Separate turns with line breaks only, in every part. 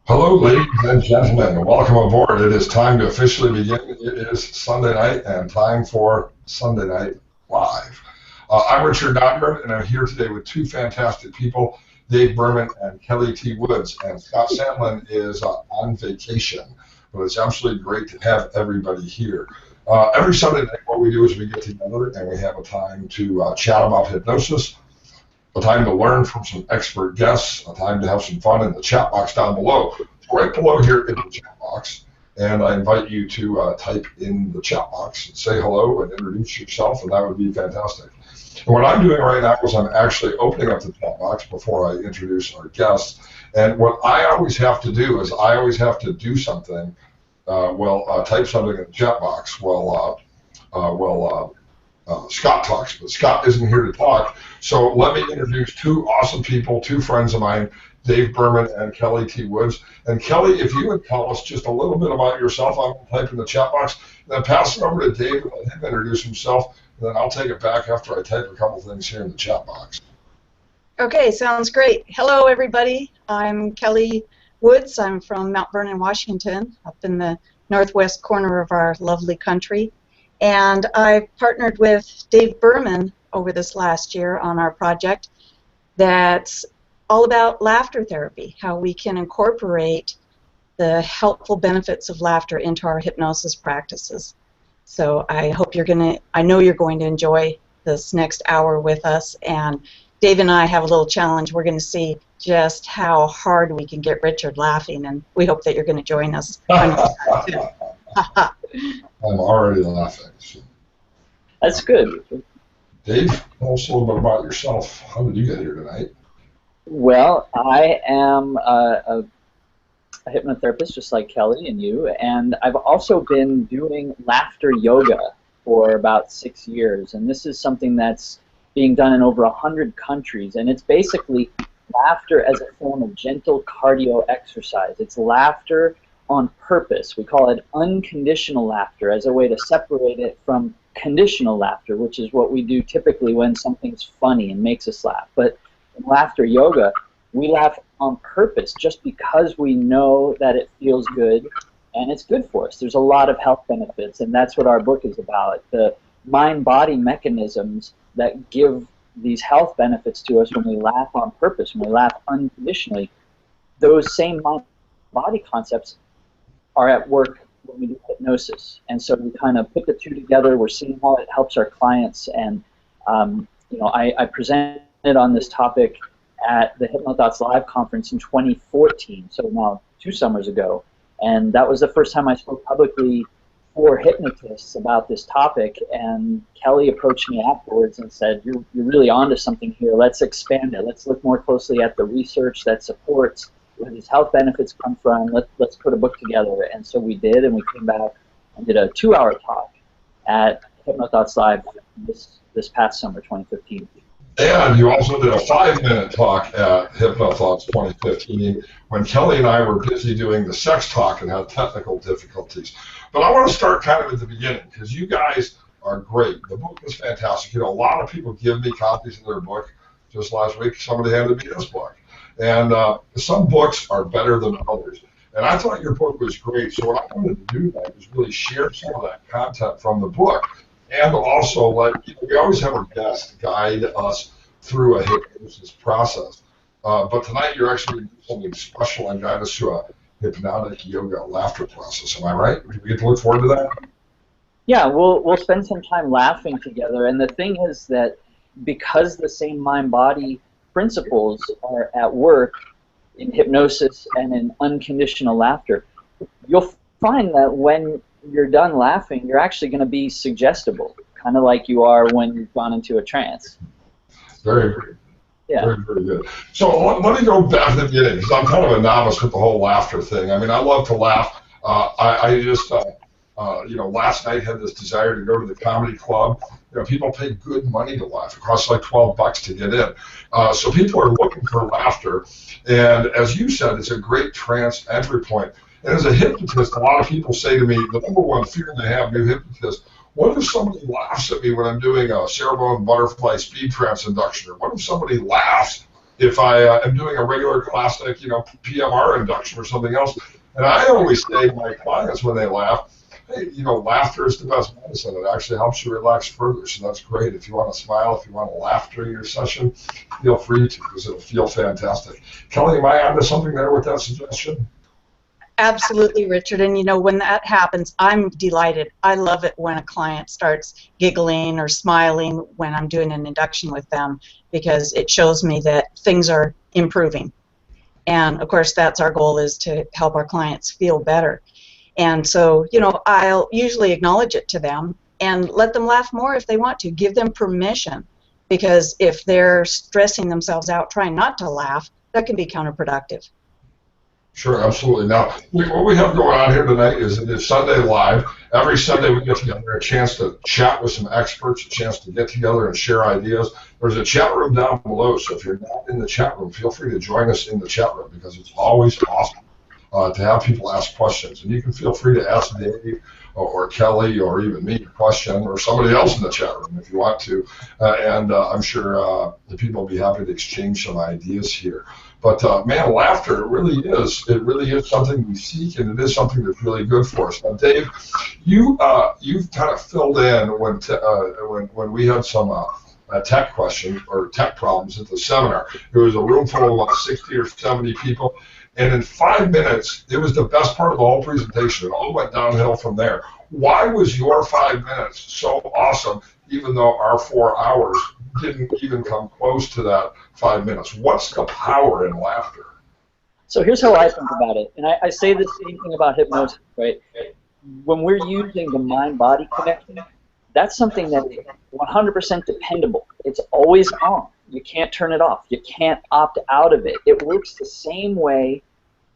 Hello, ladies and gentlemen, and welcome aboard. It is time to officially begin. It is Sunday night and time for Sunday Night Live. I'm Richard Dodger, and I'm here today with two fantastic people, Dave Berman and Kelly T. Woods. And Scott Sandlin is on vacation, but it's absolutely great to have everybody here. Every Sunday night, what we do is we get together and we have a time to chat about hypnosis, a time to learn from some expert guests, a time to have some fun in the chat box down below. Right below here in the chat box, and I invite you to type in the chat box and say hello and introduce yourself, and that would be fantastic. And what I'm doing right now is I'm actually opening up the chat box before I introduce our guests, and what I always have to do is I always have to do something, type something in the chat box Scott talks, but Scott isn't here to talk. So let me introduce two awesome people, two friends of mine, Dave Berman and Kelly T. Woods. And Kelly, if you would tell us just a little bit about yourself, I'm going to type in the chat box, and then pass it over to Dave and let him introduce himself, and then I'll take it back after I type a couple things here in the chat box.
Okay, sounds great. Hello, everybody. I'm Kelly Woods. I'm from Mount Vernon, Washington, up in the northwest corner of our lovely country. And I've partnered with Dave Berman over this last year on our project that's all about laughter therapy, how we can incorporate the helpful benefits of laughter into our hypnosis practices. So I know you're going to enjoy this next hour with us, and Dave and I have a little challenge. We're going to see just how hard we can get Richard laughing, and we hope that you're going to join us on that too.
I'm already laughing. So.
That's good.
Dave, tell us a little bit about yourself. How did you get here tonight?
Well, I am a hypnotherapist just like Kelly and you, and I've also been doing laughter yoga for about 6 years, and this is something that's being done in over 100 countries, and it's basically laughter as a form of gentle cardio exercise. It's laughter on purpose. We call it unconditional laughter as a way to separate it from conditional laughter, which is what we do typically when something's funny and makes us laugh. But in laughter yoga, we laugh on purpose just because we know that it feels good and it's good for us. There's a lot of health benefits, and that's what our book is about. The mind-body mechanisms that give these health benefits to us when we laugh on purpose, when we laugh unconditionally. Those same mind-body concepts are at work when we do hypnosis, and so we kind of put the two together. We're seeing how it helps our clients, and I presented on this topic at the HypnoThoughts Live conference in 2014, so now 2 summers ago, and that was the first time I spoke publicly for hypnotists about this topic. And Kelly approached me afterwards and said, "You're really onto something here. Let's expand it. Let's look more closely at the research that supports where these health benefits come from. Let's put a book together." And so we did, and we came back and did a 2-hour talk at HypnoThoughts Live this past summer, 2015.
And you also did a 5-minute talk at HypnoThoughts 2015 when Kelly and I were busy doing the sex talk and had technical difficulties. But I want to start kind of at the beginning, because you guys are great. The book is fantastic. You know, a lot of people give me copies of their book. Just last week, somebody handed me this book. And some books are better than others. And I thought your book was great. So what I wanted to do tonight is really share some of that content from the book, and also we always have a guest guide us through a hypnosis process. But tonight you're actually doing something special and guide us through a hypnotic yoga laughter process. Am I right? Do we get to look forward to that?
Yeah, we'll spend some time laughing together. And the thing is that because the same mind-body principles are at work in hypnosis and in unconditional laughter, you'll find that when you're done laughing, you're actually going to be suggestible, kind of like you are when you've gone into a trance.
Very good.
Yeah.
Very, very good. So let me go back to the beginning, because I'm kind of a novice with the whole laughter thing. I mean, I love to laugh. I just, last night had this desire to go to the comedy club. You know, people pay good money to laugh. It costs like $12 to get in. So people are looking for laughter. And as you said, it's a great trance entry point. And as a hypnotist, a lot of people say to me, the number one fear they have, new hypnotists, what if somebody laughs at me when I'm doing a cerebellum butterfly speed trance induction? Or what if somebody laughs if I am doing a regular classic, PMR induction or something else. And I always say to my clients when they laugh, hey, laughter is the best medicine. It actually helps you relax further. So that's great. If you want to smile, if you want to laugh during your session, feel free to, because it'll feel fantastic. Kelly, am I onto something there with that suggestion?
Absolutely, Richard. And when that happens, I'm delighted. I love it when a client starts giggling or smiling when I'm doing an induction with them, because it shows me that things are improving. And of course, that's our goal, is to help our clients feel better. And so, I'll usually acknowledge it to them and let them laugh more if they want to. Give them permission, because if they're stressing themselves out trying not to laugh, that can be counterproductive.
Sure, absolutely. Now, what we have going on here tonight is it is Sunday Live. Every Sunday we get together, a chance to chat with some experts, a chance to get together and share ideas. There's a chat room down below, so if you're not in the chat room, feel free to join us in the chat room, because it's always awesome to have people ask questions. And you can feel free to ask Dave or Kelly or even me a question, or somebody else in the chat room if you want to. And I'm sure the people will be happy to exchange some ideas here. But man, laughter, it really is something we seek, and it is something that's really good for us. Now, Dave, you've kind of filled in when we had some tech questions or tech problems at the seminar. It was a room full of about 60 or 70 people, and in 5 minutes, it was the best part of the whole presentation. It all went downhill from there. Why was your 5 minutes so awesome, even though our 4 hours didn't even come close to that 5 minutes? What's the power in laughter?
So here's how I think about it, and I say the same thing about hypnosis, right? When we're using the mind-body connection, that's something that is 100% dependable. It's always on. You can't turn it off. You can't opt out of it. It works the same way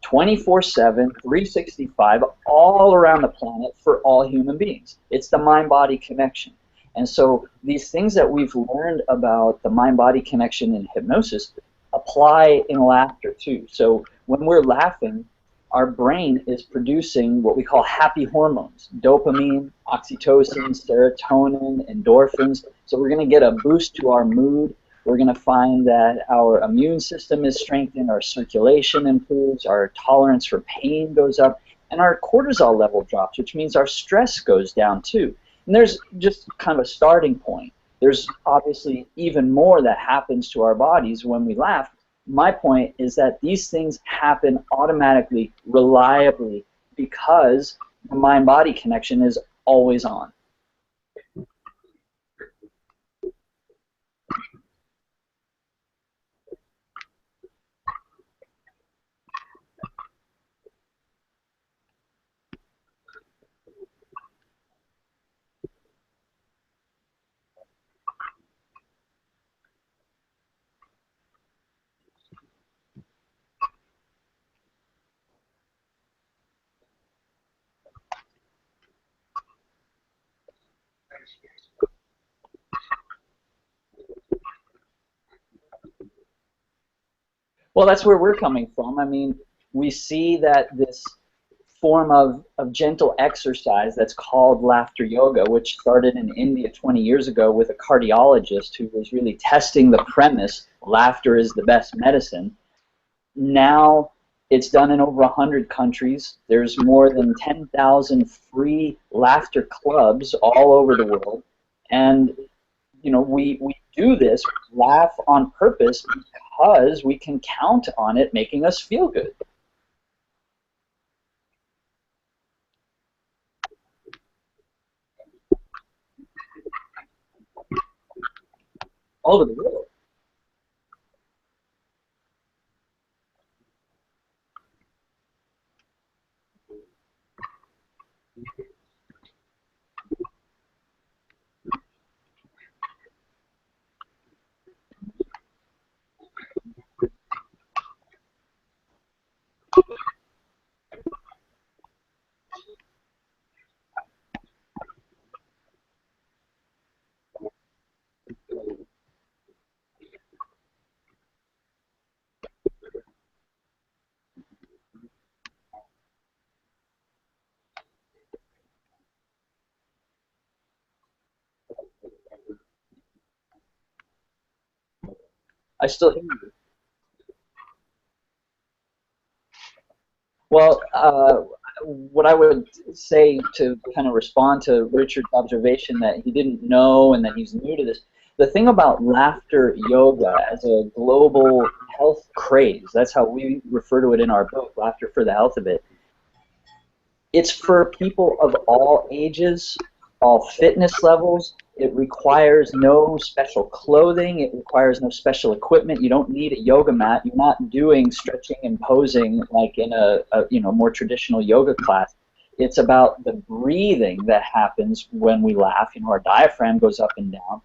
24/7, 365, all around the planet for all human beings. It's the mind-body connection. And so these things that we've learned about the mind-body connection in hypnosis apply in laughter too. So when we're laughing, our brain is producing what we call happy hormones: dopamine, oxytocin, serotonin, endorphins. So we're going to get a boost to our mood. We're going to find that our immune system is strengthened, our circulation improves, our tolerance for pain goes up, and our cortisol level drops, which means our stress goes down too. And there's just kind of a starting point. There's obviously even more that happens to our bodies when we laugh. My point is that these things happen automatically, reliably, because the mind-body connection is always on. Well, that's where we're coming from. I mean, we see that this form of gentle exercise that's called laughter yoga, which started in India 20 years ago with a cardiologist who was really testing the premise, laughter is the best medicine. Now it's done in over 100 countries. There's more than 10,000 free laughter clubs all over the world. And we do this, laugh on purpose, because we can count on it making us feel good. All over the world. I still hear you. Well, what I would say to kind of respond to Richard's observation that he didn't know and that he's new to this, the thing about laughter yoga as a global health craze, that's how we refer to it in our book, Laughter for the Health of It. It's for people of all ages, all fitness levels. It requires no special clothing. It requires no special equipment. You don't need a yoga mat. You're not doing stretching and posing like in a more traditional yoga class. It's about the breathing that happens when we laugh. Our diaphragm goes up and down.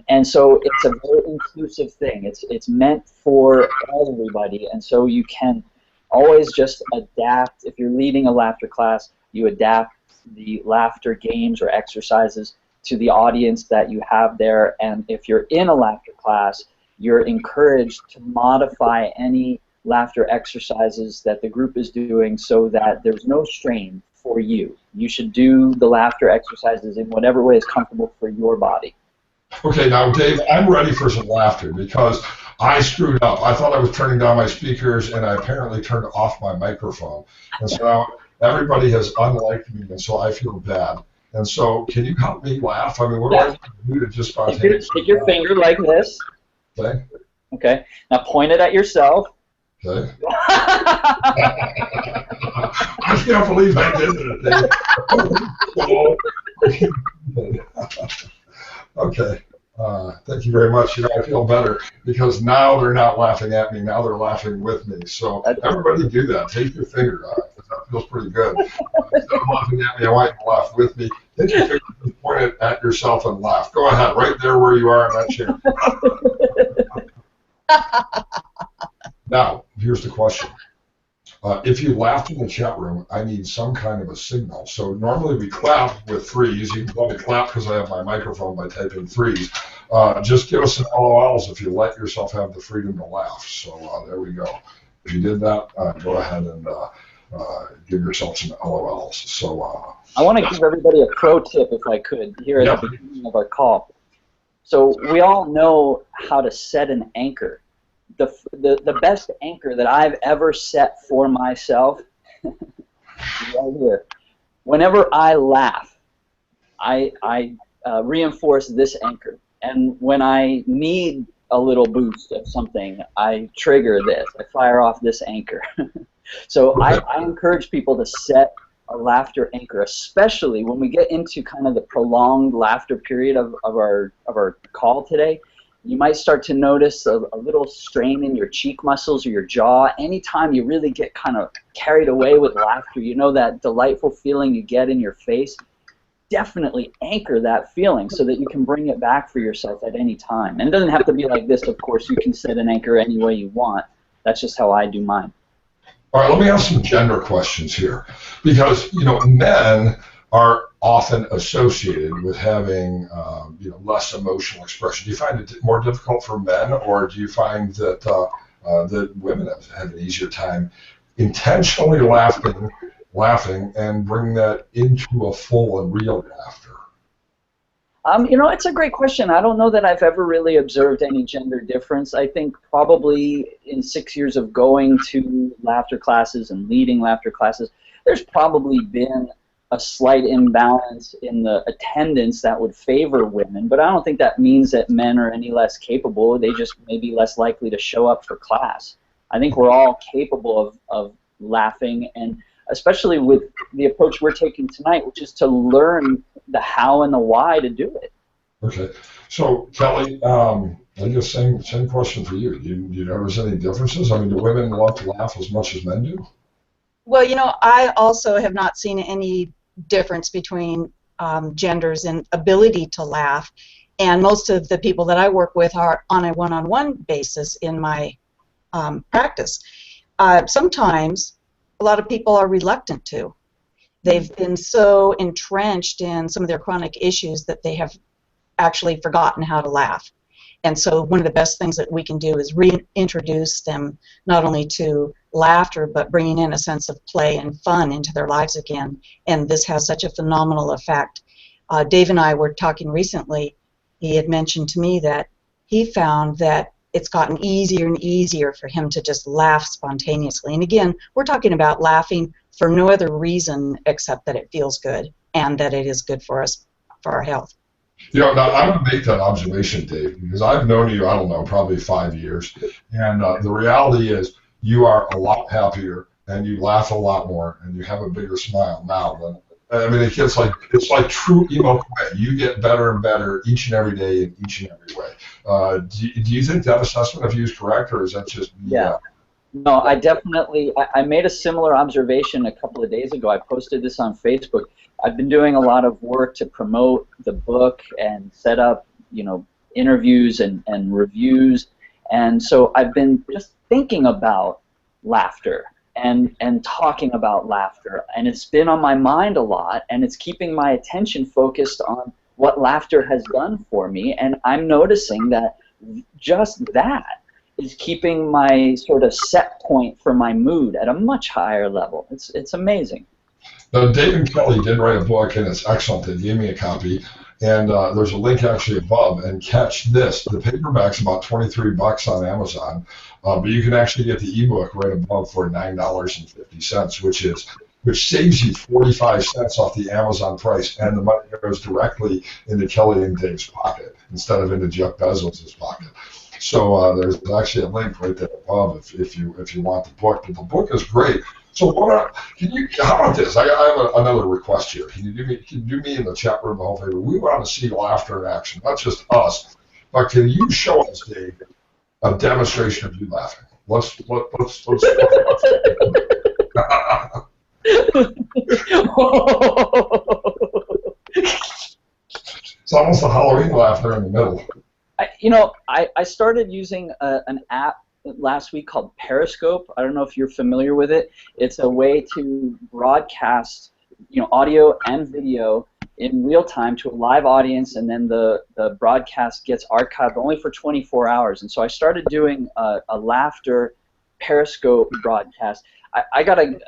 And so it's a very inclusive thing. It's meant for everybody. And so you can always just adapt. If you're leading a laughter class, you adapt the laughter games or exercises to the audience that you have there. And if you're in a laughter class, you're encouraged to modify any laughter exercises that the group is doing so that there's no strain for you. You should do the laughter exercises in whatever way is comfortable for your body.
Okay, now Dave, I'm ready for some laughter because I screwed up. I thought I was turning down my speakers and I apparently turned off my microphone. And so now everybody has unliked me and so I feel bad. And so can you help me laugh? I mean, what do I do to just spontaneously
Take your finger like this.
Okay.
Okay. Now point it at yourself.
Okay. I can't believe I did it. Okay. Thank you very much. I feel better because now they're not laughing at me. Now they're laughing with me. So everybody do that. Take your finger out. That feels pretty good. Instead of laughing at me, I want you to laugh with me. Take your finger and point it at yourself and laugh. Go ahead, right there where you are in that chair. Now, here's the question. If you laughed in the chat room, I need some kind of a signal. So normally we clap with threes. You can let me clap because I have my microphone by typing threes. Just give us some LOLs if you let yourself have the freedom to laugh. So there we go. If you did that, go ahead and give yourself some LOLs. So
I want to give everybody a pro tip, if I could, here at the beginning of our call. So we all know how to set an anchor. The best anchor that I've ever set for myself is right here. Whenever I laugh, I reinforce this anchor. And when I need a little boost of something, I trigger this. I fire off this anchor. So I encourage people to set a laughter anchor, especially when we get into kind of the prolonged laughter period of our call today. You might start to notice a little strain in your cheek muscles or your jaw. Anytime you really get kind of carried away with laughter, that delightful feeling you get in your face, definitely anchor that feeling so that you can bring it back for yourself at any time. And it doesn't have to be like this, of course. You can set an anchor any way you want. That's just how I do mine.
All right, let me ask some gender questions here. Because, men are often associated with having less emotional expression. Do you find it more difficult for men, or do you find that that women have an easier time intentionally laughing and bring that into a full and real laughter?
It's a great question. I don't know that I've ever really observed any gender difference. I think probably in 6 years of going to laughter classes and leading laughter classes, there's probably been a slight imbalance in the attendance that would favor women, but I don't think that means that men are any less capable. They just may be less likely to show up for class. I think we're all capable of laughing, and especially with the approach we're taking tonight, which is to learn the how and the why to do it.
Okay. So, Kelly, I guess same question for you. Do you notice any differences? I mean, do women love to laugh as much as men do?
Well, I also have not seen any difference between genders in ability to laugh, and most of the people that I work with are on a one-on-one basis in my practice. Sometimes a lot of people are reluctant to. They've been so entrenched in some of their chronic issues that they have actually forgotten how to laugh. And so one of the best things that we can do is reintroduce them not only to laughter, but bringing in a sense of play and fun into their lives again. And this has such a phenomenal effect. Dave and I were talking recently. He had mentioned to me that he found that it's gotten easier and easier for him to just laugh spontaneously. And again, we're talking about laughing for no other reason except that it feels good and that it is good for us, for our health.
You know, now I'm going to make that observation, Dave, because I've known you, I don't know, probably 5 years, and the reality is you are a lot happier, and you laugh a lot more, and you have a bigger smile now than. I mean, it's like true emo quit. You get better and better each and every day in each and every way. Do you think that assessment of you is correct, or is that just
yeah? No, I definitely. I made a similar observation a couple of days ago. I posted this on Facebook. I've been doing a lot of work to promote the book and set up, interviews and reviews, and so I've been just thinking about laughter and talking about laughter, and it's been on my mind a lot, and it's keeping my attention focused on what laughter has done for me, and I'm noticing that just that is keeping my sort of set point for my mood at a much higher level. It's amazing.
Now, Dave and Kelly did write a book, and it's excellent. They gave me a copy, and there's a link actually above. And catch this: the paperback's about $23 on Amazon, but you can actually get the ebook right above for $9.50, which saves you 45 cents off the Amazon price, and the money goes directly into Kelly and Dave's pocket instead of into Jeff Bezos' pocket. So there's actually a link right there above if you want the book. But the book is great. So how about this? I have another request here. Can you do me in the chat room the whole favor? We want to see laughter in action, not just us, but can you show us, Dave, a demonstration of you laughing? Let's It's almost a Halloween laughter in the middle.
I started using an app last week called Periscope. I don't know if you're familiar with it. It's a way to broadcast, audio and video in real time to a live audience, and then the broadcast gets archived only for 24 hours. And so I started doing a laughter Periscope broadcast. I got an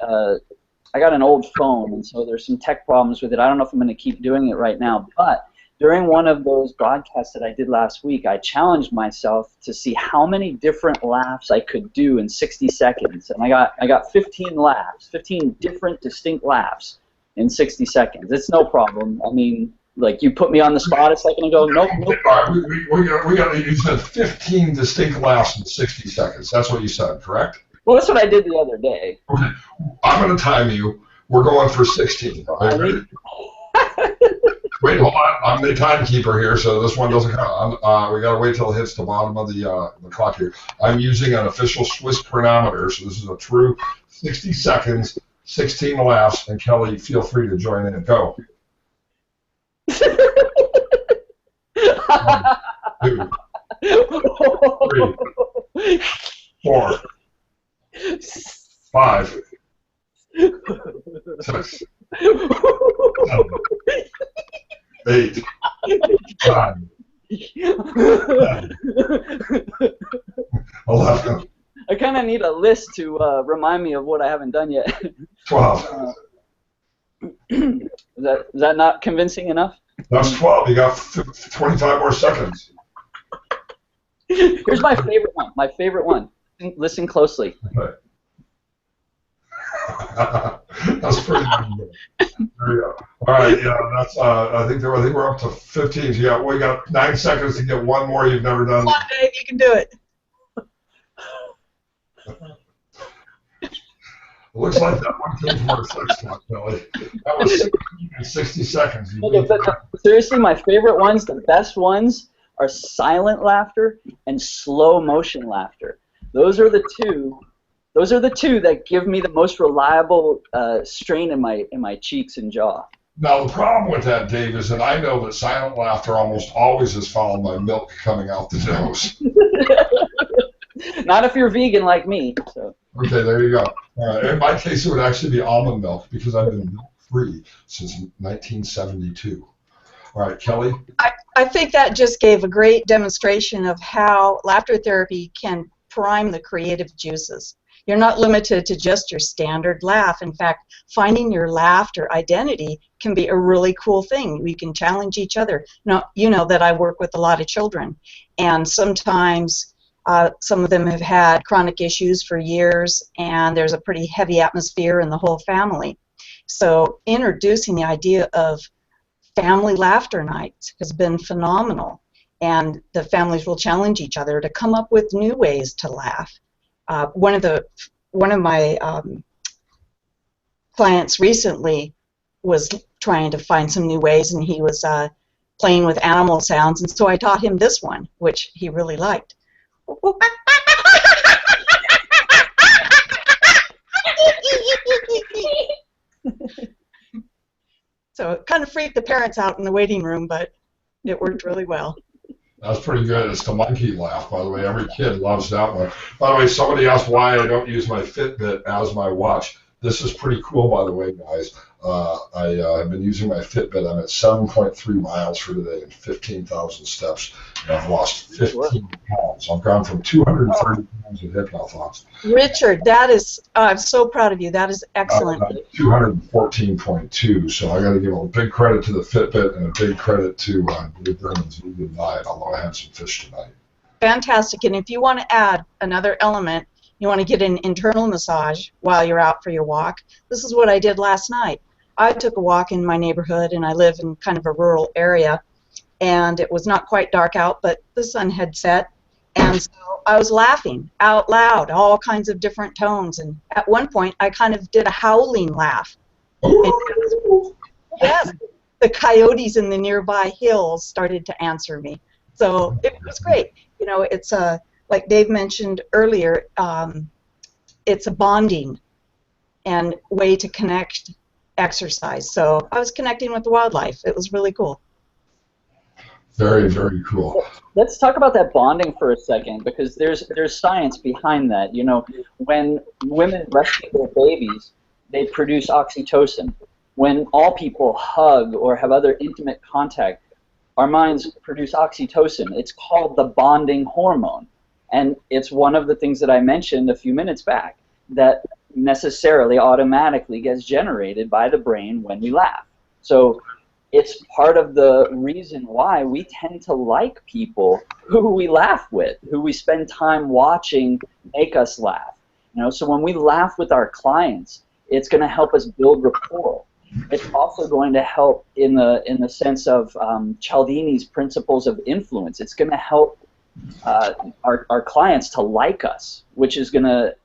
old phone, and so there's some tech problems with it. I don't know if I'm going to keep doing it right now, but during one of those broadcasts that I did last week, I challenged myself to see how many different laughs I could do in 60 seconds, and I got 15 laughs, 15 different distinct laughs in 60 seconds. It's no problem. I mean, like, you put me on the spot a second ago. Nope.
You said 15 distinct laughs in 60 seconds. That's what you said, correct?
Well, that's what I did the other day.
Okay. I'm going to time you. We're going for 16. Are you ready? Wait, hold on. I'm the timekeeper here, so this one doesn't count. We got to wait till it hits the bottom of the clock here. I'm using an official Swiss chronometer, so this is a true 60 seconds, 16 laughs, and Kelly, feel free to join in. Go. 1, 2, 3, 4, 5, 6, 7, 8, 9, 10, 11.
I kind of need a list to remind me of what I haven't done yet.
12.
Is that not convincing enough?
That's 12. You got 25 more seconds.
Here's my favorite one. My favorite one. Listen closely.
Okay. That's pretty good. There you go. All right, yeah, that's. I think we're up to 15. So we got 9 seconds to get one more you've never done.
Come on, Dave, you can do it.
Looks like that one came from our sex talk, Billy. That was 60 seconds.
Seriously, my favorite ones, the best ones, are silent laughter and slow motion laughter. Those are the two that give me the most reliable strain in my cheeks and jaw.
Now, the problem with that, Dave, is that I know that silent laughter almost always is followed by milk coming out the nose.
Not if you're vegan like me. So.
Okay, there you go. In my case, it would actually be almond milk because I've been milk-free since 1972. All right, Kelly?
I think that just gave a great demonstration of how laughter therapy can prime the creative juices. You're not limited to just your standard laugh. In fact, finding your laughter identity can be a really cool thing. We can challenge each other. Now, you know that I work with a lot of children, and sometimes Some of them have had chronic issues for years, and there's a pretty heavy atmosphere in the whole family. So introducing the idea of family laughter nights has been phenomenal, and the families will challenge each other to come up with new ways to laugh. One of my clients recently was trying to find some new ways, and he was playing with animal sounds, and so I taught him this one, which he really liked. So it kind of freaked the parents out in the waiting room, but it worked really well.
That's pretty good. It's the monkey laugh, by the way. Every kid loves that one. By the way, somebody asked why I don't use my Fitbit as my watch. This is pretty cool, by the way, guys. I've been using my Fitbit. I'm at 7.3 miles for today and 15,000 steps. And I've lost 15 pounds. I've gone from 230 pounds of hypnothons.
Richard, that is, I'm so proud of you. That is excellent.
214.2. So I got to give a big credit to the Fitbit and a big credit to Dave Berman's vegan diet, although I had some fish tonight.
Fantastic. And if you want to add another element, you want to get an internal massage while you're out for your walk, this is what I did last night. I took a walk in my neighborhood, and I live in kind of a rural area, and it was not quite dark out, but the sun had set, and so I was laughing out loud, all kinds of different tones, and at one point I kind of did a howling laugh. And yes, the coyotes in the nearby hills started to answer me. So it was great. You know, it's like Dave mentioned earlier, it's a bonding and way to connect exercise. So I was connecting with the wildlife. It was really cool.
Very, very cool.
Let's talk about that bonding for a second, because there's science behind that. You know, when women breastfeed their babies, they produce oxytocin. When all people hug or have other intimate contact, our minds produce oxytocin. It's called the bonding hormone. And it's one of the things that I mentioned a few minutes back that necessarily automatically gets generated by the brain when we laugh. So it's part of the reason why we tend to like people who we laugh with, who we spend time watching make us laugh. You know, so when we laugh with our clients, it's going to help us build rapport. It's also going to help in the sense of Cialdini's principles of influence. It's going to help our clients to like us, which is going to,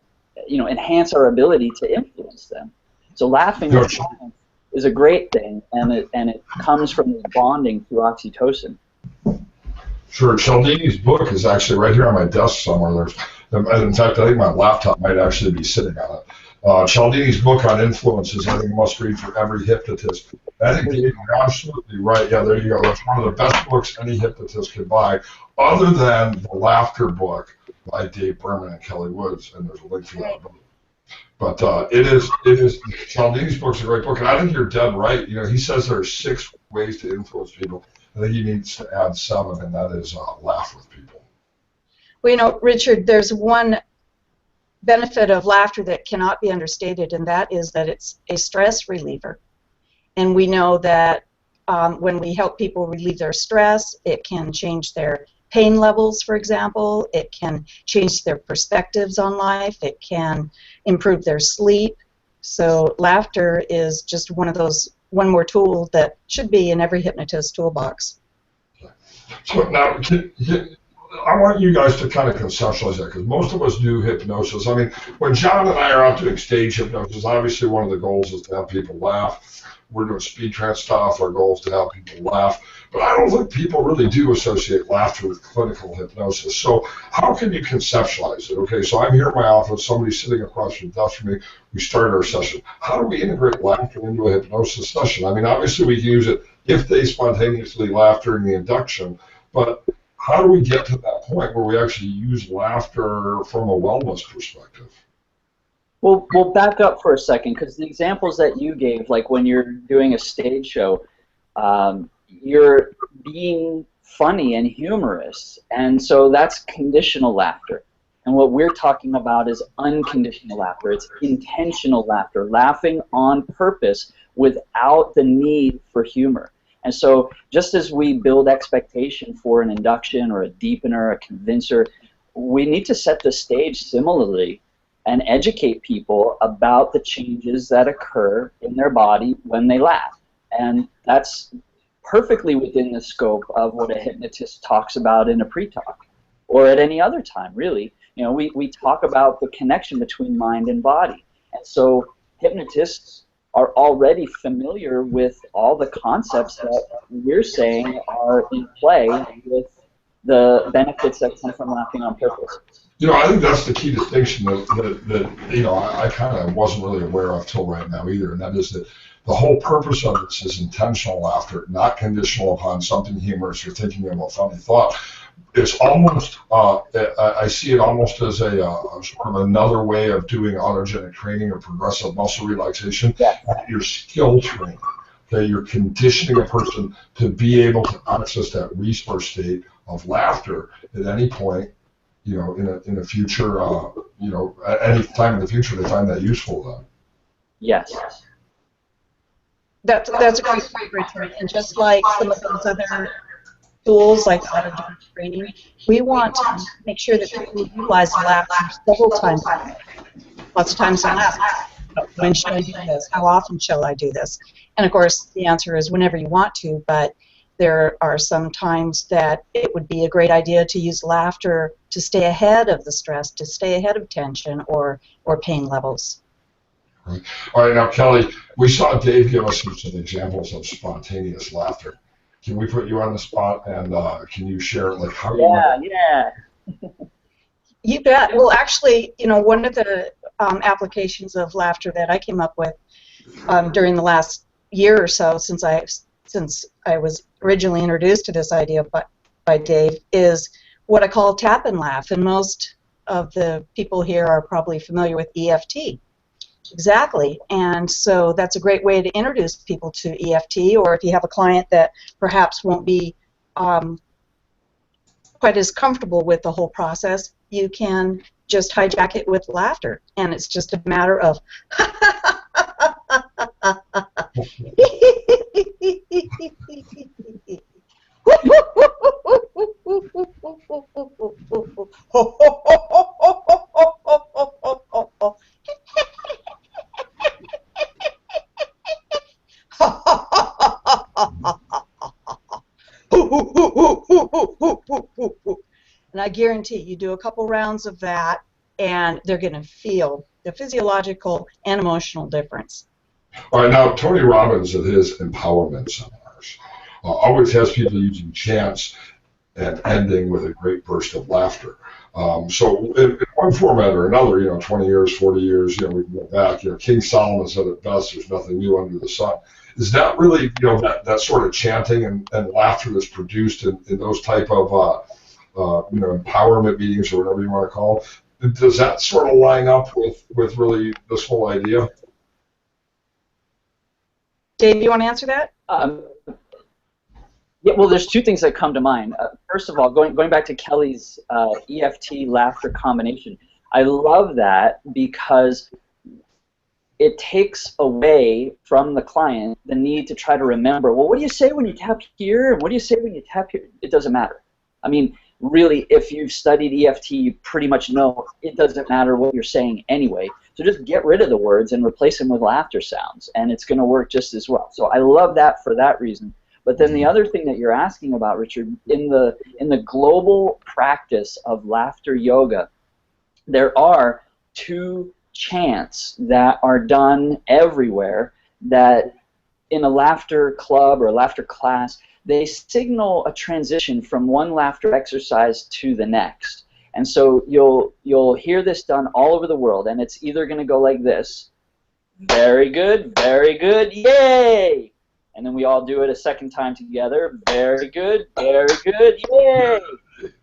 you know, enhance our ability to influence them. So laughing with clients is a great thing, and it comes from this bonding through oxytocin.
Sure. Cialdini's book is actually right here on my desk somewhere. In fact, I think my laptop might actually be sitting on it. Cialdini's book on influences, I think, must read for every hypnotist. I think you're absolutely right. Yeah, there you go. That's one of the best books any hypnotist could buy, other than the Laughter book by Dave Berman and Kelly Woods, and there's a link for that book. But it is Cialdini's book's a great book, and I think you're dead right. You know, he says there are 6 ways to influence people. I think he needs to add 7, and that is laugh with people.
Well, you know, Richard, there's one benefit of laughter that cannot be understated, and that is that it's a stress reliever. And we know that when we help people relieve their stress, it can change their pain levels, for example. It can change their perspectives on life. It can improve their sleep. So laughter is just one more tool that should be in every hypnotist's toolbox.
So now, I want you guys to kind of conceptualize that, because most of us do hypnosis. I mean, when John and I are out doing stage hypnosis, obviously one of the goals is to have people laugh. We're doing speed trance stuff. Our goal is to have people laugh. But I don't think people really do associate laughter with clinical hypnosis. So how can you conceptualize it? Okay, so I'm here in my office. Somebody's sitting across the desk from me. We started our session. How do we integrate laughter into a hypnosis session? I mean, obviously we can use it if they spontaneously laugh during the induction, but how do we get to that point where we actually use laughter from a wellness perspective?
Well, we'll back up for a second, because the examples that you gave, like when you're doing a stage show, you're being funny and humorous, and so that's conditional laughter. And what we're talking about is unconditional laughter. It's intentional laughter, laughing on purpose without the need for humor. And so just as we build expectation for an induction or a deepener, a convincer, we need to set the stage similarly and educate people about the changes that occur in their body when they laugh. And that's perfectly within the scope of what a hypnotist talks about in a pre-talk, or at any other time, really. You know, we talk about the connection between mind and body. And so hypnotists are already familiar with all the concepts that we're saying are in play with the benefits that come from laughing on purpose.
You know, I think that's the key distinction that you know, I kind of wasn't really aware of till right now either, and that is that the whole purpose of this is intentional laughter, not conditional upon something humorous or thinking of a funny thought. It's almost, I see it almost as a sort of another way of doing autogenic training or progressive muscle relaxation.
Yeah.
You're skill training. Okay, you're conditioning a person to be able to access that resource state of laughter at any point, you know, in a future, you know, at any time in the future they find that useful then.
Yes.
That's a great point, Richard. And just like some of those other tools like autogenic training, we want to make sure that people utilize laughter several times a day. Lots of times they laugh. When should I do this? How often shall I do this? And of course, the answer is whenever you want to, but there are some times that it would be a great idea to use laughter to stay ahead of the stress, to stay ahead of tension or pain levels.
Right. All right, now Kelly, we saw Dave give us some examples of spontaneous laughter. Can we put you on the spot and can you share like how you?
Yeah.
You bet. Well, actually, you know, one of the applications of laughter that I came up with during the last year or so, since I was originally introduced to this idea by Dave, is what I call tap and laugh. And most of the people here are probably familiar with EFT. Exactly. And so that's a great way to introduce people to EFT, or if you have a client that perhaps won't be quite as comfortable with the whole process, you can just hijack it with laughter. And it's just a matter of and I guarantee you do a couple rounds of that and they're going to feel the physiological and emotional difference.
All right, now Tony Robbins at his empowerment seminars always has people using chants and ending with a great burst of laughter. So in one format or another, you know, 20 years, 40 years, you know, we can go back. You know, King Solomon said it best: "There's nothing new under the sun." Is that really, you know, that sort of chanting and laughter that's produced in those type of you know, empowerment meetings or whatever you want to call it? Does that sort of line up with really this whole idea?
Dave, you want to answer that?
Yeah, well, there's two things that come to mind. First of all, going back to Kelly's EFT laughter combination, I love that because it takes away from the client the need to try to remember, well, what do you say when you tap here, and what do you say when you tap here? It doesn't matter. I mean, really, if you've studied EFT, you pretty much know it doesn't matter what you're saying anyway. So just get rid of the words and replace them with laughter sounds, and it's going to work just as well. So I love that for that reason. But then the other thing that you're asking about, Richard, in the global practice of laughter yoga, there are two chants that are done everywhere that in a laughter club or a laughter class, they signal a transition from one laughter exercise to the next. And so you'll hear this done all over the world, and it's either going to go like this: very good, yay! And then we all do it a second time together: very good, yay!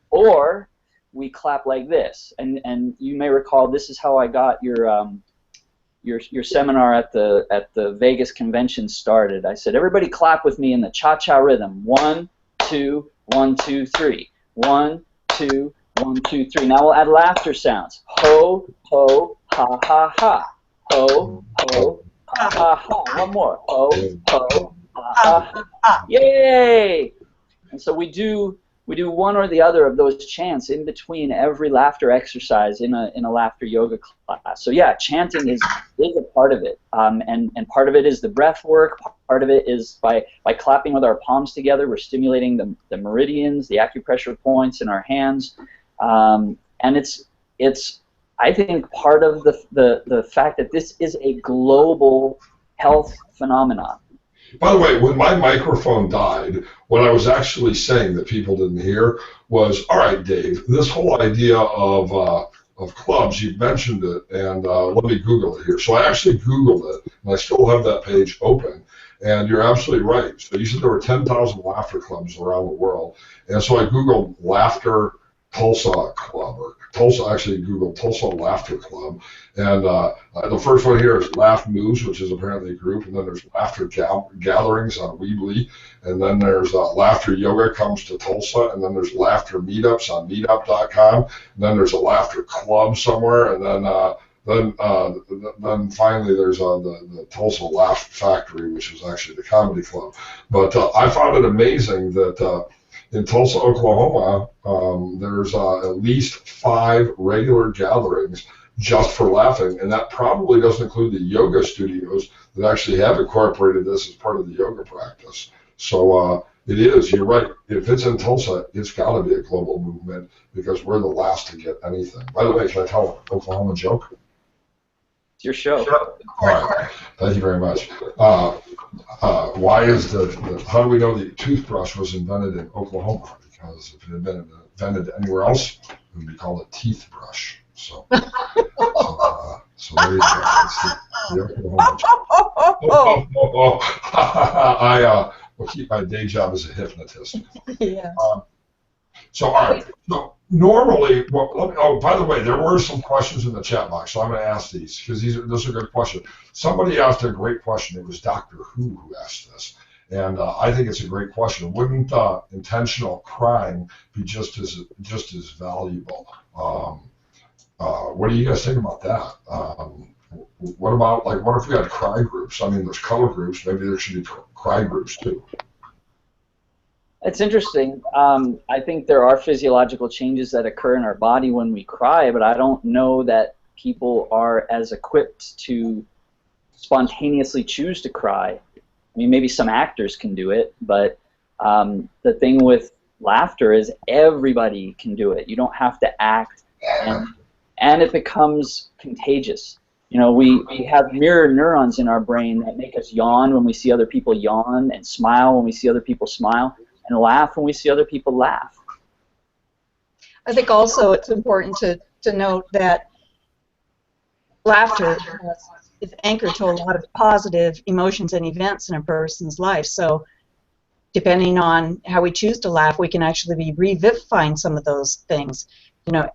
Or we clap like this, and you may recall this is how I got your seminar at the Vegas convention started. I said, everybody clap with me in the cha-cha rhythm. 1, 2, 1, 2, 3. 1, 2, 1, 2, 3. Now we'll add laughter sounds. Ho, ho, ha, ha, ha. Ho, ho, ha, ha, ha. One more. Ho, ho, ha, ha, ha. Yay! And so we do we do one or the other of those chants in between every laughter exercise in a laughter yoga class. So yeah, chanting is a part of it, and part of it is the breath work. Part of it is by clapping with our palms together, we're stimulating the meridians, the acupressure points in our hands, and it's I think part of the fact that this is a global health phenomenon.
By the way, when my microphone died, what I was actually saying that people didn't hear was, all right, Dave, this whole idea of clubs, you've mentioned it, and let me Google it here. So I actually Googled it, and I still have that page open, and you're absolutely right. So you said there were 10,000 laughter clubs around the world, and so I Googled Laughter Tulsa Club, or Tulsa, actually Googled Tulsa Laughter Club, and the first one here is Laugh Moves, which is apparently a group, and then there's Laughter Gatherings on Weebly, and then there's Laughter Yoga comes to Tulsa, and then there's Laughter Meetups on meetup.com, and then there's a Laughter Club somewhere, and then finally there's the Tulsa Laugh Factory, which is actually the comedy club. But I found it amazing that in Tulsa, Oklahoma, there's at least 5 regular gatherings just for laughing, and that probably doesn't include the yoga studios that actually have incorporated this as part of the yoga practice. So it is, you're right, if it's in Tulsa, it's got to be a global movement because we're the last to get anything. By the way, can I tell an Oklahoma joke?
It's your show.
All right, thank you very much. Why is how do we know the toothbrush was invented in Oklahoma? Because if it had been invented anywhere else, it would be called a teeth brush. So there you go. That's the Oklahoma joke. I will keep my day job as a hypnotist.
Yeah.
So, all right. So, normally, by the way, there were some questions in the chat box, so I'm going to ask these because this is a good question. Somebody asked a great question. It was Dr. Who asked this, and I think it's a great question. Wouldn't intentional crying be just as valuable? What do you guys think about that? What about, like, what if we had cry groups? I mean, there's color groups. Maybe there should be cry groups too.
It's interesting. I think there are physiological changes that occur in our body when we cry, but I don't know that people are as equipped to spontaneously choose to cry. I mean, maybe some actors can do it, but the thing with laughter is everybody can do it. You don't have to act, and it becomes contagious. You know, we have mirror neurons in our brain that make us yawn when we see other people yawn, and smile when we see other people smile, and laugh when we see other people laugh.
I think also it's important to note that laughter is anchored to a lot of positive emotions and events in a person's life. So depending on how we choose to laugh, we can actually be revivifying some of those things. You know,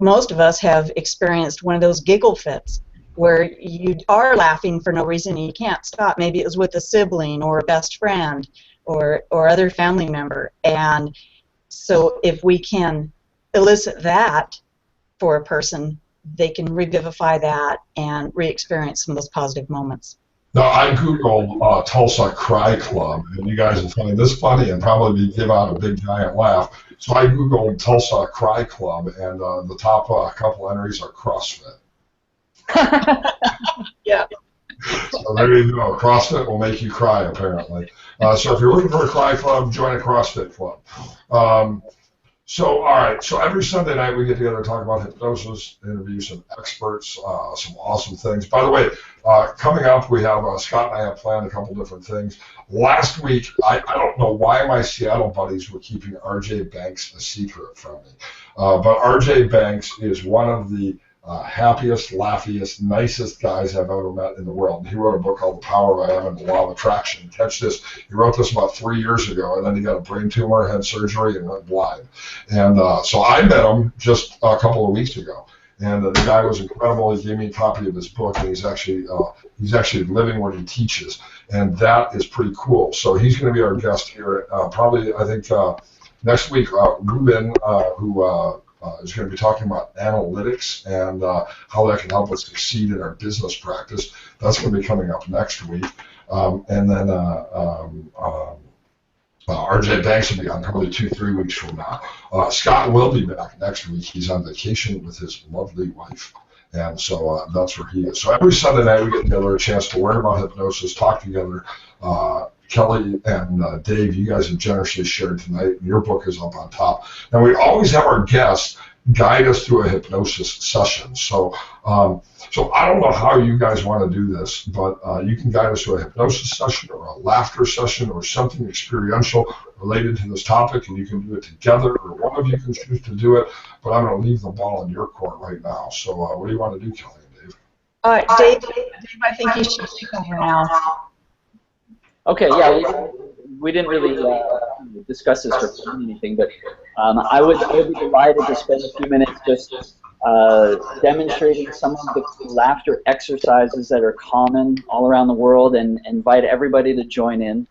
most of us have experienced one of those giggle fits where you are laughing for no reason and you can't stop. Maybe it was with a sibling or a best friend or other family member. And so if we can elicit that for a person, they can revivify that and re-experience some of those positive moments.
Now, I Googled Tulsa Cry Club, and you guys will find this funny and probably give out a big giant laugh. So I Googled Tulsa Cry Club, and the top couple entries are CrossFit.
Yeah.
So there you go. CrossFit will make you cry, apparently. So if you're looking for a cry club, join a CrossFit club. So, all right. So every Sunday night we get together and talk about hypnosis, interview some experts, some awesome things. By the way, coming up, we have Scott and I have planned a couple different things. Last week, I don't know why my Seattle buddies were keeping R.J. Banks a secret from me, but R.J. Banks is one of the happiest, laughiest, nicest guys I've ever met in the world. And he wrote a book called The Power of I Am and the Law of Attraction. Catch this, he wrote this about 3 years ago, and then he got a brain tumor, had surgery, and went blind. And so I met him just a couple of weeks ago. And the guy was incredible. He gave me a copy of his book, and he's actually living what he teaches. And that is pretty cool. So he's going to be our guest here probably, I think, next week. Ruben, who is going to be talking about analytics and how that can help us succeed in our business practice. That's going to be coming up next week. And then RJ Banks will be on probably 2-3 weeks from now. Scott will be back next week. He's on vacation with his lovely wife. And so that's where he is. So every Sunday night we get together, a chance to learn about hypnosis, talk together. Kelly and Dave, you guys have generously shared tonight. Your book is up on top. Now we always have our guests guide us through a hypnosis session. So so I don't know how you guys want to do this, but you can guide us through a hypnosis session or a laughter session or something experiential related to this topic, and you can do it together, or one of you can choose to do it, but I'm going to leave the ball in your court right now. So what do you want to do, Kelly and Dave?
Dave, I think you should take over now.
Okay, yeah, we didn't really discuss this or plan anything, but I would be delighted to spend a few minutes just demonstrating some of the laughter exercises that are common all around the world, and invite everybody to join in.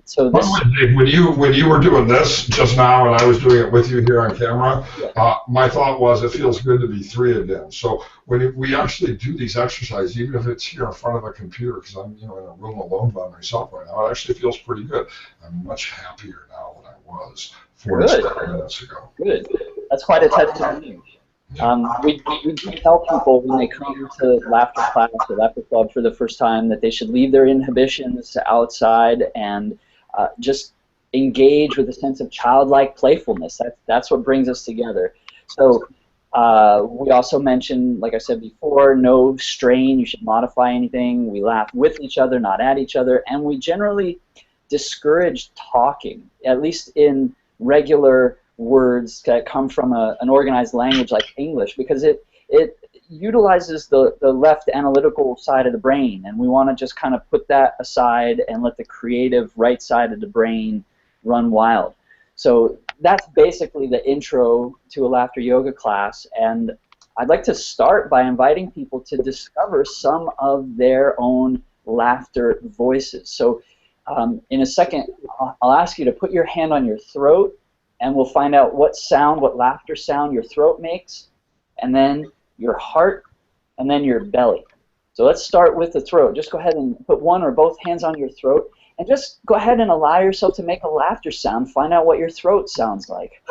So this.
When you were doing this just now, and I was doing it with you here on camera, my thought was it feels good to be 3 again. So when we actually do these exercises, even if it's here in front of a computer, because I'm in a room alone by myself right now, it actually feels pretty good. I'm much happier now than I was 47 minutes ago.
Good. That's quite a testimony. We tell people when they come to laughter class or laughter club for the first time that they should leave their inhibitions outside and just engage with a sense of childlike playfulness. That's what brings us together. So we also mentioned, like I said before, no strain. You should modify anything. We laugh with each other, not at each other, and we generally discourage talking, at least in regular words that come from an organized language like English, because it utilizes the left analytical side of the brain, and we want to just kind of put that aside and let the creative right side of the brain run wild. So that's basically the intro to a laughter yoga class, and I'd like to start by inviting people to discover some of their own laughter voices. So in a second, I'll ask you to put your hand on your throat, and we'll find out what laughter sound your throat makes, and then your heart, and then your belly. So let's start with the throat. Just go ahead and put one or both hands on your throat, and just go ahead and allow yourself to make a laughter sound. Find out what your throat sounds like.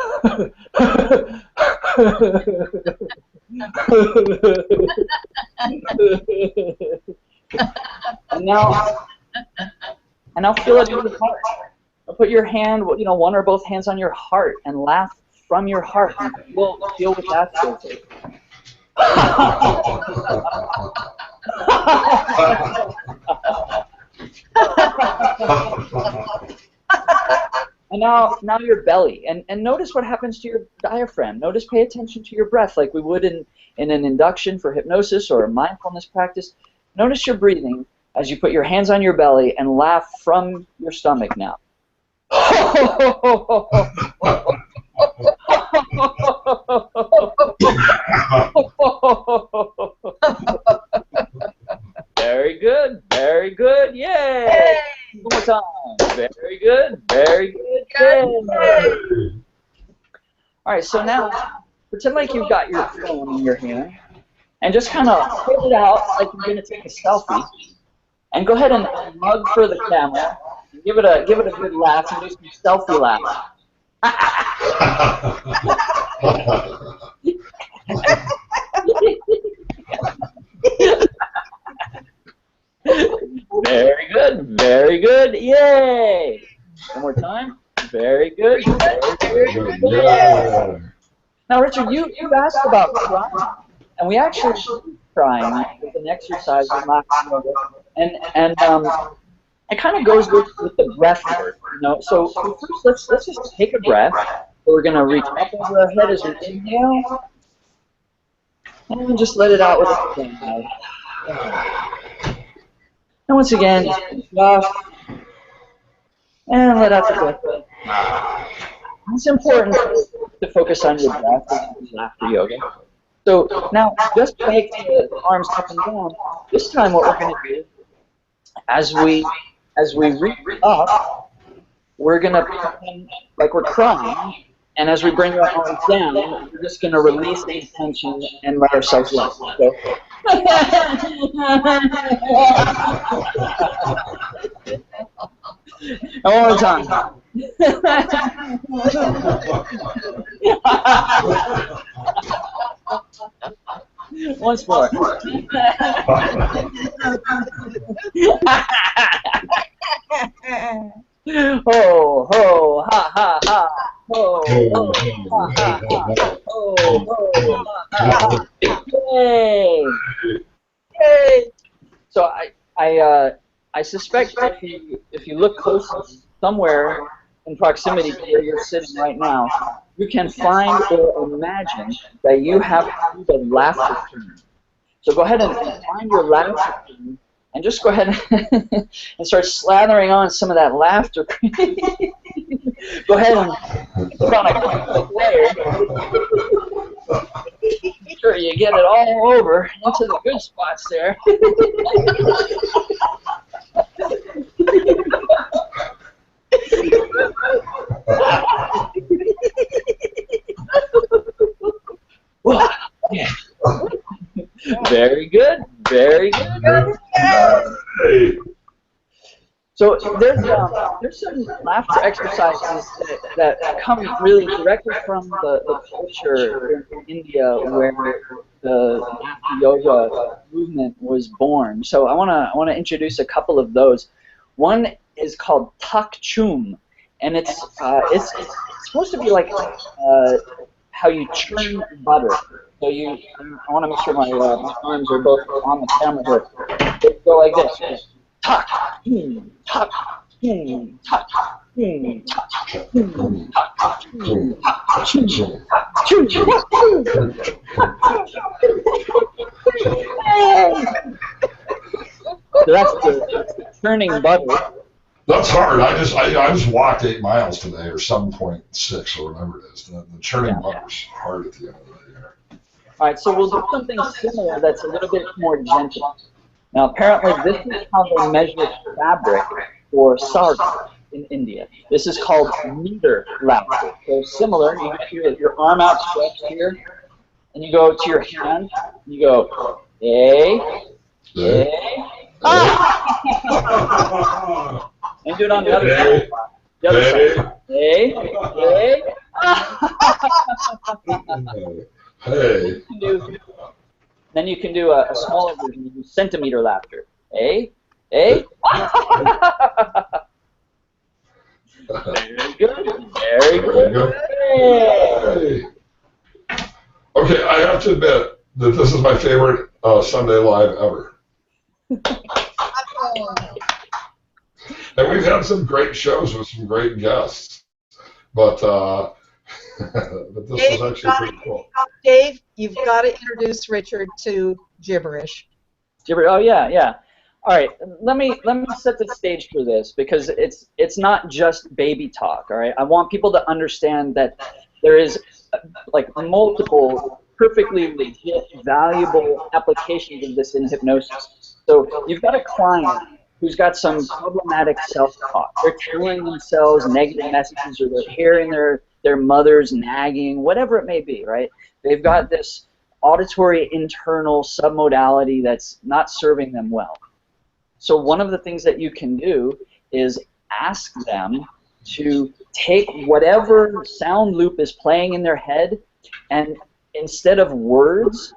And now feel it in your heart. Put your hand, one or both hands on your heart, and laugh from your heart. And feel what that feels like. And now your belly, and notice what happens to your diaphragm. Pay attention to your breath, like we would in an induction for hypnosis or a mindfulness practice. Notice your breathing as you put your hands on your belly and laugh from your stomach now. Very good, very good, yay! One more time. Very good, very good, yay! Alright, so now pretend like you've got your phone in your hand and just kind of hold it out like you're going to take a selfie, and go ahead and mug for the camera. Give it a good laugh and do some selfie laugh. Very good, very good, yay! One more time. Very good, very good, yay! Now, Richard, you asked about crying, and we actually do crying with an exercise in laughter yoga, and it kind of goes with the breath work, So first, let's just take a breath. So we're going to reach up over our head as we inhale, and just let it out with a sigh. And once again, off, and let out the breath. It's important to focus on your breath in laughter yoga. So now, just take the arms up and down. This time, what we're going to do, as we reach up, we're going to pretend like we're crying, and as we bring our arms down, we're just going to release the tension and let ourselves laugh. So. And one more time. Once more. Ho, ho, ha, ha, ha. Ho, ho, ha, ha, ha. Ho, ho, ha, ha, ha. Yay! Yay! So I suspect if you look closely somewhere in proximity to where you're sitting right now, you can find or imagine that you have the laughter turn. So go ahead and find your laughter turn, and just go ahead and start slathering on some of that laughter cream. Go ahead and put on a quick layer. Make sure you get it all over into the good spots there. Yeah. Very good, very good. So there's some laughter exercises that come really directly from the culture in India where the laughter yoga movement was born. So I wanna introduce a couple of those. One is called tak chum, and it's supposed to be like how you churn butter. So I want to make sure my arms are both on the camera here. They go like this. Tak, tak, tak, So that's the churning butter.
That's hard. I just walked 8 miles today, or 7.6, or whatever it is. The churning butter's hard at the end of the day.
All right, so we'll do something similar that's a little bit more gentle. Now, apparently, this is how they measure fabric for sarga in India. This is called meter laughter. So similar, you get your arm outstretched here, and you go to your hand, and you go, hey, hey, ah! And do it on the other side. The other side. Hey, hey,
Hey.
Then you can do a smaller version. You do centimeter laughter. Hey, hey. Very good. Very good.
Hey. Okay, I have to admit that this is my favorite Sunday Live ever. And we've had some great shows with some great guests, but this
Dave,
was actually pretty cool.
Dave, you've got to introduce Richard to gibberish.
Gibberish. Oh yeah, yeah. All right. Let me set the stage for this because it's not just baby talk. All right. I want people to understand that there is like multiple perfectly legit, valuable applications of this in hypnosis. So you've got a client who's got some problematic self-talk. They're telling themselves negative messages, or they're hearing their mother's nagging, whatever it may be, right? They've got this auditory internal submodality that's not serving them well. So one of the things that you can do is ask them to take whatever sound loop is playing in their head and instead of words,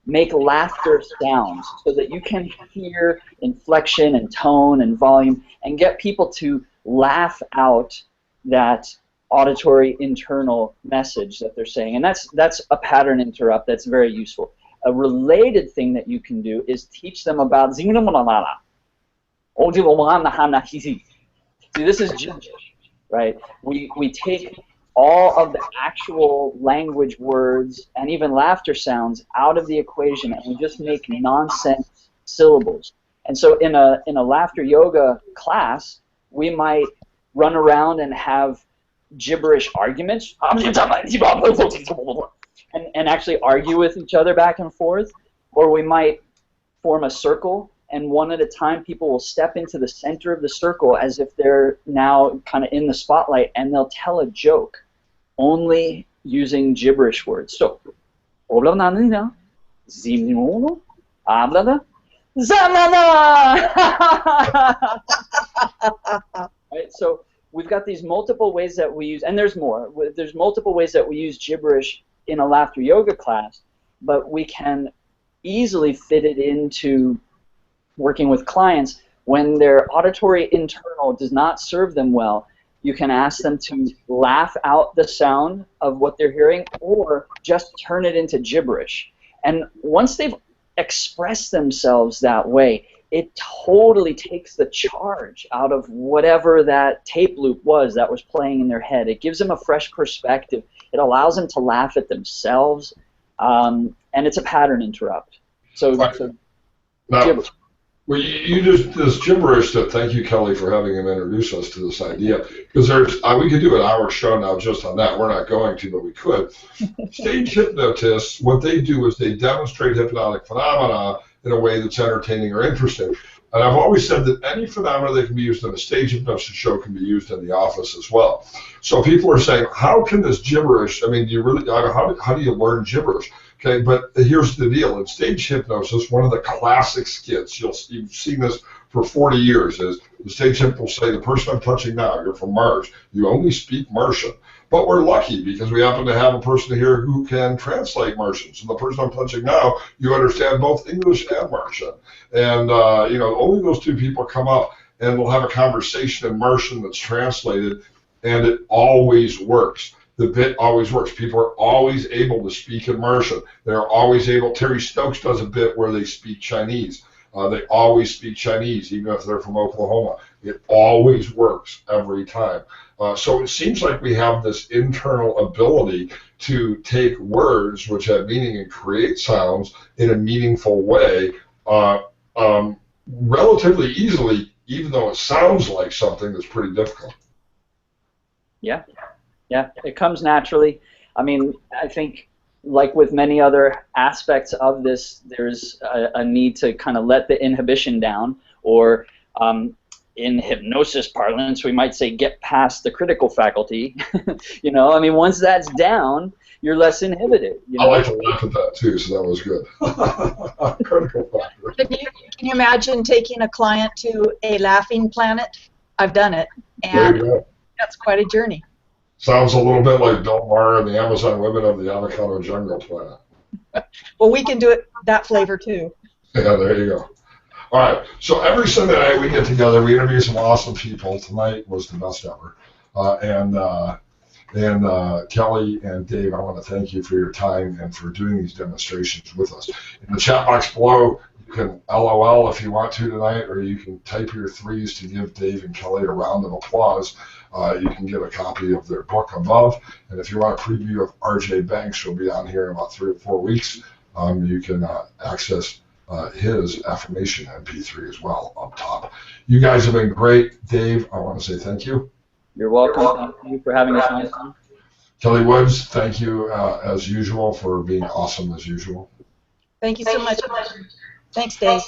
make laughter sounds so that you can hear inflection and tone and volume and get people to laugh out that auditory internal message that they're saying. And that's a pattern interrupt that's very useful. A related thing that you can do is teach them about See, this is gibberish, right? We take all of the actual language words and even laughter sounds out of the equation, and we just make nonsense syllables. And so in a laughter yoga class, we might run around and have gibberish arguments and actually argue with each other back and forth, or we might form a circle, and one at a time people will step into the center of the circle as if they're now kind of in the spotlight, and they'll tell a joke only using gibberish words. So, right? So we've got these multiple ways that we use, and there's more. There's multiple ways that we use gibberish in a laughter yoga class, but we can easily fit it into working with clients when their auditory internal does not serve them well. You can ask them to laugh out the sound of what they're hearing or just turn it into gibberish. And once they've expressed themselves that way, it totally takes the charge out of whatever that tape loop was that was playing in their head. It gives them a fresh perspective. It allows them to laugh at themselves, and it's a pattern interrupt. So,
Right. Now,
gibberish.
well, you just this gibberish. That thank you, Kelly, for having him introduce us to this idea. Because we could do an hour show now just on that. We're not going to, but we could. Stage hypnotists, what they do is they demonstrate hypnotic phenomena in a way that's entertaining or interesting. And I've always said that any phenomena that can be used in a stage hypnosis show can be used in the office as well. So people are saying, how can this gibberish? I mean, do you really? How do you learn gibberish? Okay, but here's the deal. In stage hypnosis, one of the classic skits, you've seen this for 40 years, is the stage hypnotist will say, the person I'm touching now, you're from Mars. You only speak Martian. But we're lucky because we happen to have a person here who can translate Martian. So the person I'm touching now, you understand both English and Martian. And, only those two people come up and we'll have a conversation in Martian that's translated, and it always works. The bit always works. People are always able to speak in Martian. They're always able. Terry Stokes does a bit where they speak Chinese. They always speak Chinese, even if they're from Oklahoma. It always works every time. So it seems like we have this internal ability to take words which have meaning and create sounds in a meaningful way relatively easily, even though it sounds like something that's pretty difficult.
Yeah, it comes naturally. I mean, I think, like with many other aspects of this, there's a need to kind of let the inhibition down, or in hypnosis parlance, we might say get past the critical faculty. I mean, once that's down, you're less inhibited.
I like to laugh at that too, so that was good. Critical factor.
Can you imagine taking a client to a laughing planet? I've done it,
There you
and
go.
that's quite a journey.
Sounds a little bit like Bill Maher and the Amazon women of the avocado jungle planet.
Well, we can do it that flavor too.
Yeah, there you go. All right, so every Sunday night we get together, we interview some awesome people. Tonight was the best ever. Kelly and Dave, I want to thank you for your time and for doing these demonstrations with us. In the chat box below, you can LOL if you want to tonight, or you can type your threes to give Dave and Kelly a round of applause. You can get a copy of their book above. And if you want a preview of RJ Banks, she'll be on here in about 3 or 4 weeks. You can access his affirmation MP3 as well up top. You guys have been great. Dave, I want to say thank you.
You're welcome. Thank you for having us on.
Kelly Woods, thank you as usual for being awesome as usual.
Thank you so much. Thanks, Dave.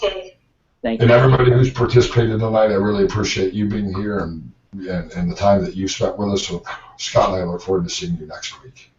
Thank you.
And everybody who's participated tonight, I really appreciate you being here and the time that you spent with us. So Scott and I look forward to seeing you next week.